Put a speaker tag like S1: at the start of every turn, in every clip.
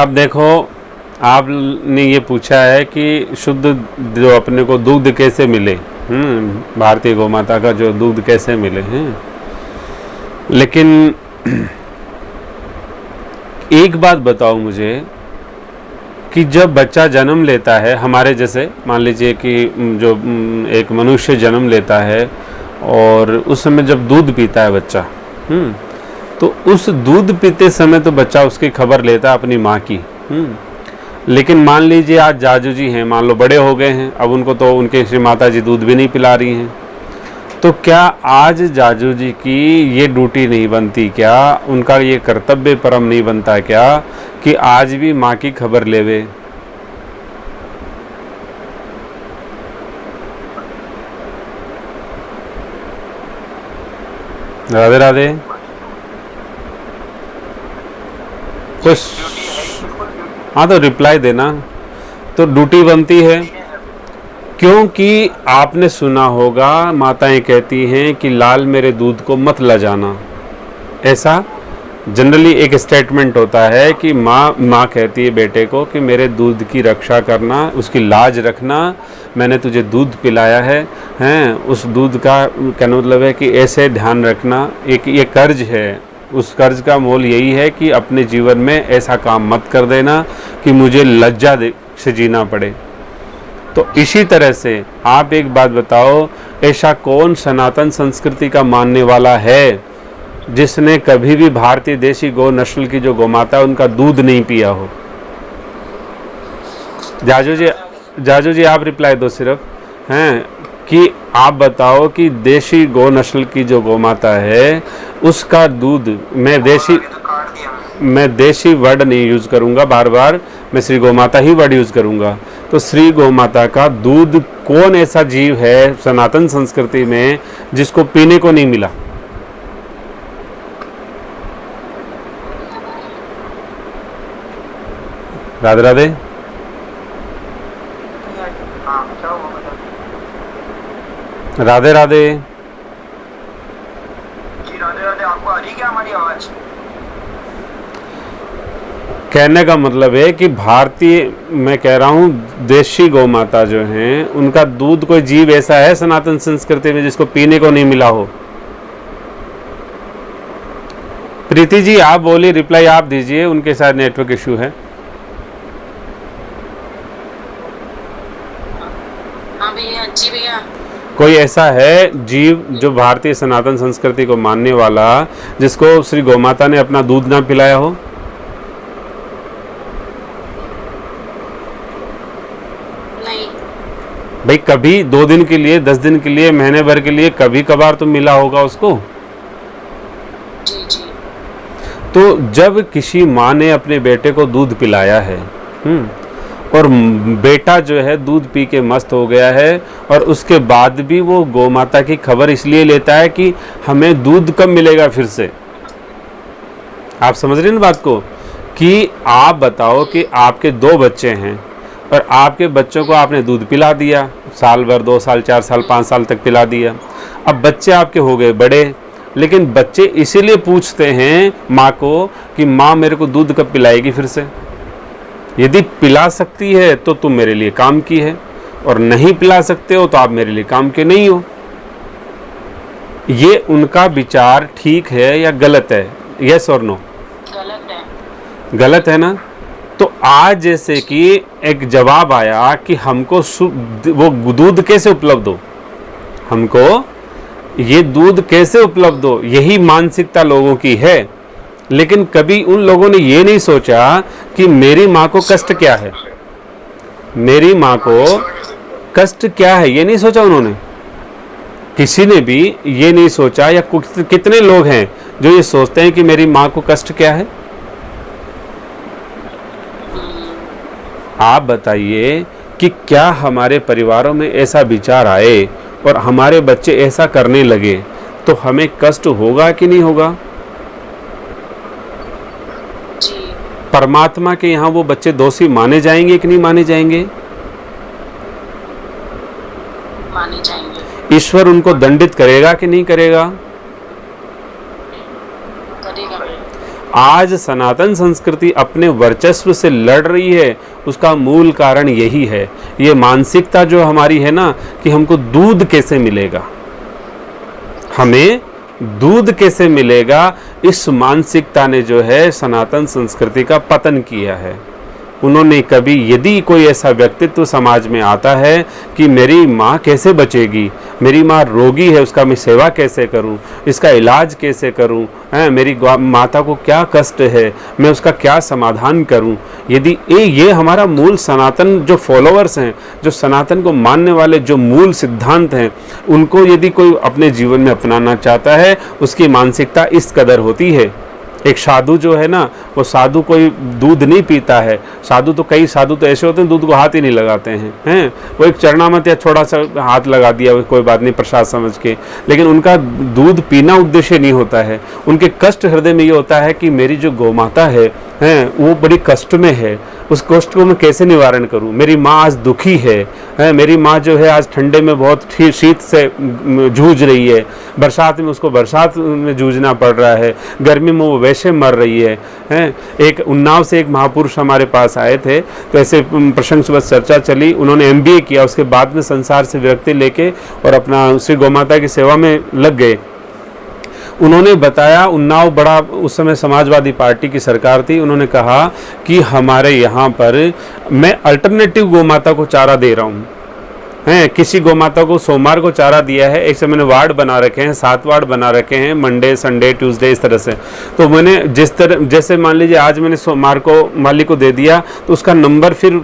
S1: अब देखो, आपने ये पूछा है कि शुद्ध जो अपने को दूध कैसे मिले, भारतीय गौ माता का जो दूध कैसे मिले हैं। लेकिन एक बात बताओ मुझे कि जब बच्चा जन्म लेता है, हमारे जैसे मान लीजिए कि जो एक मनुष्य जन्म लेता है और उस समय जब दूध पीता है बच्चा, तो उस दूध पीते समय तो बच्चा उसकी खबर लेता है अपनी माँ की। लेकिन मान लीजिए आज जाजू जी हैं, मान लो बड़े हो गए हैं, अब उनको तो उनके श्री माता जी दूध भी नहीं पिला रही हैं, तो क्या आज जाजू जी की ये ड्यूटी नहीं बनती, क्या उनका ये कर्तव्य परम नहीं बनता क्या कि आज भी माँ की खबर लेवे? राधे राधे। कुछ हाँ तो रिप्लाई देना। तो ड्यूटी बनती है, क्योंकि आपने सुना होगा माताएं कहती हैं कि लाल मेरे दूध को मत ला जाना। ऐसा जनरली एक स्टेटमेंट होता है कि माँ कहती है बेटे को कि मेरे दूध की रक्षा करना, उसकी लाज रखना, मैंने तुझे दूध पिलाया है उस दूध का कहने मतलब है कि ऐसे ध्यान रखना, एक ये कर्ज है, उस कर्ज का मोल यही है कि अपने जीवन में ऐसा काम मत कर देना कि मुझे लज्जा से जीना पड़े। तो इसी तरह से आप एक बात बताओ, ऐसा कौन सनातन संस्कृति का मानने वाला है जिसने कभी भी भारतीय देशी गौ नस्ल की जो गौमाता है उनका दूध नहीं पिया हो? जाजू जी आप रिप्लाई दो सिर्फ, हैं कि आप बताओ कि देशी गौ नस्ल की जो गौमाता है उसका दूध, मैं देशी वर्ड नहीं यूज करूंगा, बार बार मैं श्री गौमाता ही वर्ड यूज करूंगा। तो श्री गौमाता का दूध कौन ऐसा जीव है सनातन संस्कृति में जिसको पीने को नहीं मिला? राधे राधे। राधे राधे।
S2: जी राधे राधे। आपको आ रही क्या हमारी आवाज?
S1: कहने का मतलब है कि भारतीय, मैं कह रहा हूँ देशी गौ माता जो हैं उनका दूध कोई जीव ऐसा है सनातन संस्कृति में जिसको पीने को नहीं मिला हो? प्रीति जी आप बोली, रिप्लाई आप दीजिए, उनके साथ नेटवर्क इशू है।
S3: हाँ भैया, जी भैया।
S1: कोई ऐसा है जीव जो भारतीय सनातन संस्कृति को मानने वाला जिसको श्री गौमाता ने अपना दूध ना पिलाया हो?
S3: नहीं
S1: भाई कभी 2 दिन के लिए, 10 दिन के लिए, महीने भर के लिए कभी कभार तो मिला होगा उसको।
S3: जी जी।
S1: तो जब किसी माँ ने अपने बेटे को दूध पिलाया है और बेटा जो है दूध पी के मस्त हो गया है और उसके बाद भी वो गौ माता की खबर इसलिए लेता है कि हमें दूध कब मिलेगा फिर से। आप समझ रहे हैं ना बात को? कि आप बताओ कि आपके 2 बच्चे हैं और आपके बच्चों को आपने दूध पिला दिया, साल भर, 2 साल, 4 साल, 5 साल तक पिला दिया। अब बच्चे आपके हो गए बड़े, लेकिन बच्चे इसीलिए पूछते हैं माँ को कि माँ मेरे को दूध कब पिलाएगी फिर से। यदि पिला सकती है तो तुम मेरे लिए काम की है, और नहीं पिला सकते हो तो आप मेरे लिए काम के नहीं हो। ये उनका विचार ठीक है या गलत है? यस और नो?
S3: गलत है।
S1: गलत है ना? तो आज जैसे कि एक जवाब आया कि हमको वो दूध कैसे उपलब्ध हो, हमको ये दूध कैसे उपलब्ध हो, यही मानसिकता लोगों की है। लेकिन कभी उन लोगों ने ये नहीं सोचा कि मेरी माँ को कष्ट क्या है, मेरी माँ को कष्ट क्या है, ये नहीं सोचा उन्होंने। किसी ने भी ये नहीं सोचा, या कितने लोग हैं जो ये सोचते हैं कि मेरी माँ को कष्ट क्या है? आप बताइए कि क्या हमारे परिवारों में ऐसा विचार आए और हमारे बच्चे ऐसा करने लगे तो हमें कष्ट होगा कि नहीं होगा?
S3: जी।
S1: परमात्मा के यहाँ वो बच्चे दोषी माने जाएंगे कि नहीं माने जाएंगे?
S3: माने जाएंगे।
S1: ईश्वर उनको दंडित करेगा कि नहीं करेगा?
S3: करेगा।
S1: आज सनातन संस्कृति अपने वर्चस्व से लड़ रही है, उसका मूल कारण यही है। ये मानसिकता जो हमारी है ना कि हमको दूध कैसे मिलेगा, हमें दूध कैसे मिलेगा, इस मानसिकता ने जो है सनातन संस्कृति का पतन किया है। उन्होंने कभी, यदि कोई ऐसा व्यक्तित्व समाज में आता है कि मेरी माँ कैसे बचेगी, मेरी माँ रोगी है, उसका मैं सेवा कैसे करूं, इसका इलाज कैसे करूं, मेरी माता को क्या कष्ट है, मैं उसका क्या समाधान करूं, यदि ये हमारा मूल सनातन जो फॉलोअर्स हैं, जो सनातन को मानने वाले जो मूल सिद्धांत हैं, उनको यदि कोई अपने जीवन में अपनाना चाहता है, उसकी मानसिकता इस कदर होती है। एक साधु जो है ना, वो साधु कोई दूध नहीं पीता है। साधु तो, कई साधु तो ऐसे होते हैं दूध को हाथ ही नहीं लगाते हैं। वो एक चरणामत या थोड़ा सा हाथ लगा दिया, कोई बात नहीं, प्रसाद समझ के, लेकिन उनका दूध पीना उद्देश्य नहीं होता है। उनके कष्ट हृदय में ये होता है कि मेरी जो गौमाता है वो बड़ी कष्ट में है, उस कष्ट को मैं कैसे निवारण करूं, मेरी माँ आज दुखी है, मेरी माँ जो है आज ठंडे में बहुत शीत से जूझ रही है, बरसात में उसको बरसात में जूझना पड़ रहा है, गर्मी में वो वैसे मर रही है। एक उन्नाव से एक महापुरुष हमारे पास आए थे, तो ऐसे प्रसंग बस चर्चा चली, उन्होंने MBA किया, उसके बाद में संसार से विरक्ति लेके और अपना श्री गौमाता की सेवा में लग गए। उन्होंने बताया, उन्नाव बड़ा उस समय समाजवादी पार्टी की सरकार थी, उन्होंने कहा कि हमारे यहाँ पर मैं अल्टरनेटिव गौमाता को चारा दे रहा हूँ। किसी गौमाता को सोमवार को चारा दिया है, एक समय मैंने वार्ड बना रखे हैं, 7 वार्ड बना रखे हैं, मंडे संडे ट्यूसडे इस तरह से। तो मैंने जैसे मान लीजिए आज मैंने सोमवार को मालिक को दे दिया, तो उसका नंबर फिर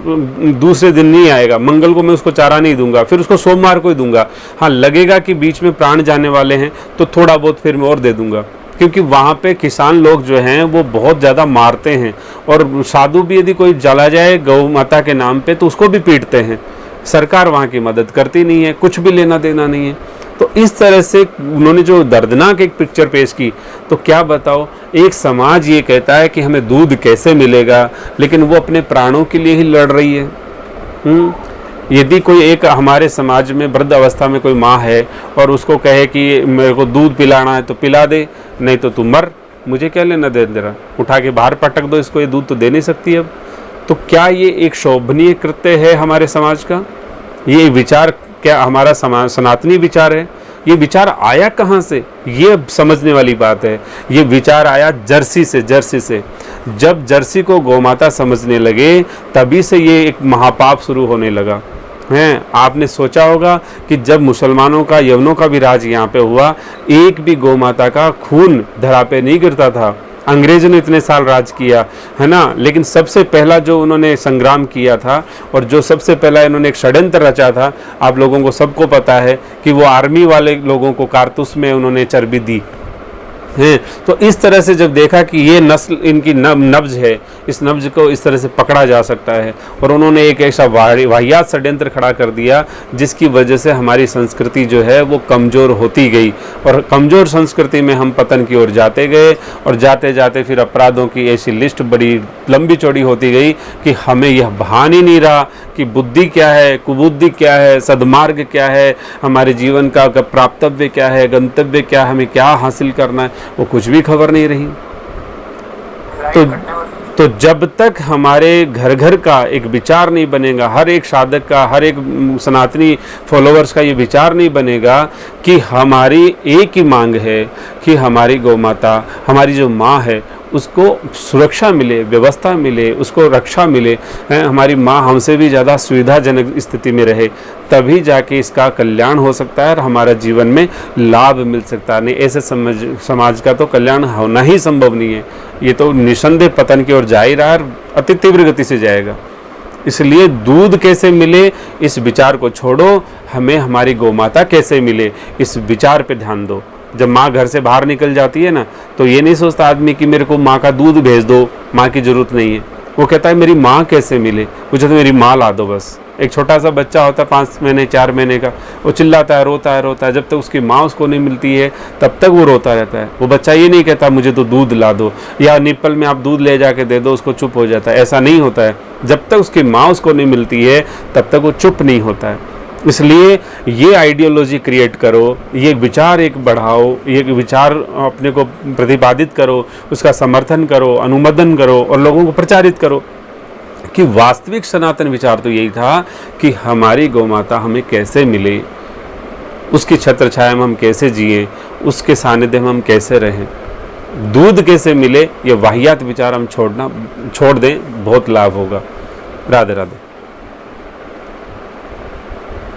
S1: दूसरे दिन नहीं आएगा, मंगल को मैं उसको चारा नहीं दूंगा, फिर उसको सोमवार को ही दूंगा। हाँ, लगेगा कि बीच में प्राण जाने वाले हैं तो थोड़ा बहुत फिर मैं और दे दूंगा, क्योंकि वहाँ पे किसान लोग जो हैं वो बहुत ज़्यादा मारते हैं, और साधु भी यदि कोई जला जाए गौ माता के नाम पे तो उसको भी पीटते हैं। सरकार वहाँ की मदद करती नहीं है, कुछ भी लेना देना नहीं है। तो इस तरह से उन्होंने जो दर्दनाक एक पिक्चर पेश की, तो क्या बताओ, एक समाज ये कहता है कि हमें दूध कैसे मिलेगा, लेकिन वो अपने प्राणों के लिए ही लड़ रही है। यदि कोई एक हमारे समाज में वृद्ध अवस्था में कोई माँ है और उसको कहे कि मेरे को दूध पिलाना है तो पिला दे, नहीं तो तू मर, मुझे क्या लेना दे, जरा उठा के बाहर पटक दो इसको, ये दूध तो दे नहीं सकती अब। तो क्या ये एक शोभनीय कृत्य है हमारे समाज का? ये विचार क्या हमारा सनातनी विचार है? ये विचार आया कहाँ से, ये समझने वाली बात है। ये विचार आया जर्सी से। जब जर्सी को गौमाता समझने लगे, तभी से ये एक महापाप शुरू होने लगा। आपने सोचा होगा कि जब मुसलमानों का, यवनों का भी राज यहाँ पे हुआ, एक भी गौमाता का खून धरा पे नहीं गिरता था। अंग्रेजों ने इतने साल राज किया है ना, लेकिन सबसे पहला जो उन्होंने संग्राम किया था और जो सबसे पहला इन्होंने एक षड्यंत्र रचा था, आप लोगों को सबको पता है कि वो आर्मी वाले लोगों को कारतूस में उन्होंने चर्बी दी है। तो इस तरह से जब देखा कि ये नस्ल इनकी नब्ज है, इस नब्ज को इस तरह से पकड़ा जा सकता है, और उन्होंने एक ऐसा वाहियात षड्यंत्र खड़ा कर दिया जिसकी वजह से हमारी संस्कृति जो है वो कमज़ोर होती गई, और कमज़ोर संस्कृति में हम पतन की ओर जाते गए, और जाते जाते फिर अपराधों की ऐसी लिस्ट बड़ी लंबी चौड़ी होती गई कि हमें यह भान ही नहीं रहा कि बुद्धि क्या है, कुबुद्धि क्या है, सद्मार्ग क्या है, हमारे जीवन का प्राप्तव्य क्या है, गंतव्य क्या है, हमें क्या हासिल करना है, वो कुछ भी खबर नहीं रही। तो जब तक हमारे घर घर का एक विचार नहीं बनेगा, हर एक साधक का, हर एक सनातनी फॉलोअर्स का ये विचार नहीं बनेगा कि हमारी एक ही मांग है कि हमारी गौमाता, हमारी जो माँ है, उसको सुरक्षा मिले, व्यवस्था मिले, उसको रक्षा मिले, हमारी माँ हमसे भी ज़्यादा सुविधाजनक स्थिति में रहे, तभी जाके इसका कल्याण हो सकता है और हमारा जीवन में लाभ मिल सकता है। नहीं ऐसे समाज का तो कल्याण होना ही संभव नहीं है। ये तो निसंदेह पतन की ओर जा ही रहा है, अति तीव्र गति से जाएगा। इसलिए दूध कैसे मिले, इस विचार को छोड़ो, हमें हमारी गौमाता कैसे मिले, इस विचार पे ध्यान दो। जब माँ घर से बाहर निकल जाती है ना, तो ये नहीं सोचता आदमी कि मेरे को माँ का दूध भेज दो, माँ की ज़रूरत नहीं है। वो कहता है मेरी माँ कैसे मिले, मुझे तो मेरी माँ ला दो बस। एक छोटा सा बच्चा होता है 5 महीने 4 महीने का, वो चिल्लाता है, रोता है, जब तक उसकी माँ उसको नहीं मिलती है तब तक वो रोता रहता है। वो बच्चा ये नहीं कहता मुझे तो दूध ला दो, या निप्पल में आप दूध ले जाके दे दो, उसको चुप हो जाता है। ऐसा नहीं होता है। जब तक उसकी माँ उसको नहीं मिलती है तब तक वो चुप नहीं होता है। इसलिए ये आइडियोलॉजी क्रिएट करो, ये विचार एक बढ़ाओ, ये विचार अपने को प्रतिपादित करो, उसका समर्थन करो, अनुमोदन करो और लोगों को प्रचारित करो कि वास्तविक सनातन विचार तो यही था कि हमारी गौ माता हमें कैसे मिले, उसकी छत्र छाया में हम कैसे जिए, उसके सानिध्य में हम कैसे रहें, दूध कैसे मिले। ये वाहियात विचार हम छोड़ दें, बहुत लाभ होगा। राधे राधे।